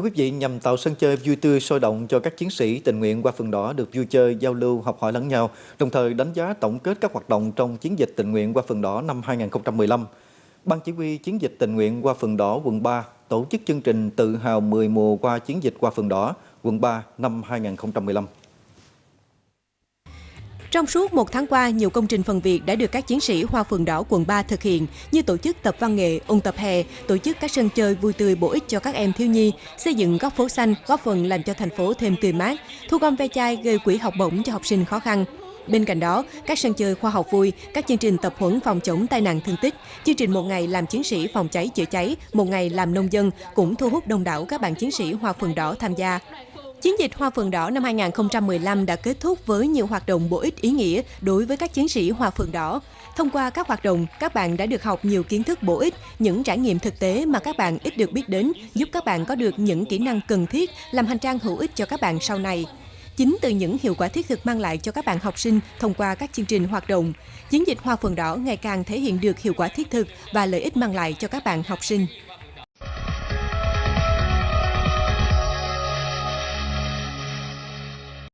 Thưa quý vị, nhằm tạo sân chơi vui tươi sôi động cho các chiến sĩ tình nguyện qua Phượng Đỏ được vui chơi, giao lưu, học hỏi lẫn nhau, đồng thời đánh giá tổng kết các hoạt động trong chiến dịch tình nguyện qua Phượng Đỏ năm 2015. Ban chỉ huy chiến dịch tình nguyện qua Phượng Đỏ quận 3 tổ chức chương trình Tự hào 10 mùa qua chiến dịch qua Phượng Đỏ quận 3 năm 2015. Trong suốt một tháng qua, nhiều công trình phần việc đã được các chiến sĩ Hoa Phượng Đỏ quận 3 thực hiện như tổ chức tập văn nghệ, ôn tập hè, tổ chức các sân chơi vui tươi bổ ích cho các em thiếu nhi, xây dựng góc phố xanh, góp phần làm cho thành phố thêm tươi mát, thu gom ve chai gây quỹ học bổng cho học sinh khó khăn. Bên cạnh đó, các sân chơi khoa học vui, các chương trình tập huấn phòng chống tai nạn thương tích, chương trình một ngày làm chiến sĩ phòng cháy chữa cháy, một ngày làm nông dân cũng thu hút đông đảo các bạn chiến sĩ Hoa Phượng Đỏ tham gia. Chiến dịch Hoa Phượng Đỏ năm 2015 đã kết thúc với nhiều hoạt động bổ ích ý nghĩa đối với các chiến sĩ Hoa Phượng Đỏ. Thông qua các hoạt động, các bạn đã được học nhiều kiến thức bổ ích, những trải nghiệm thực tế mà các bạn ít được biết đến, giúp các bạn có được những kỹ năng cần thiết, làm hành trang hữu ích cho các bạn sau này. Chính từ những hiệu quả thiết thực mang lại cho các bạn học sinh thông qua các chương trình hoạt động, chiến dịch Hoa Phượng Đỏ ngày càng thể hiện được hiệu quả thiết thực và lợi ích mang lại cho các bạn học sinh.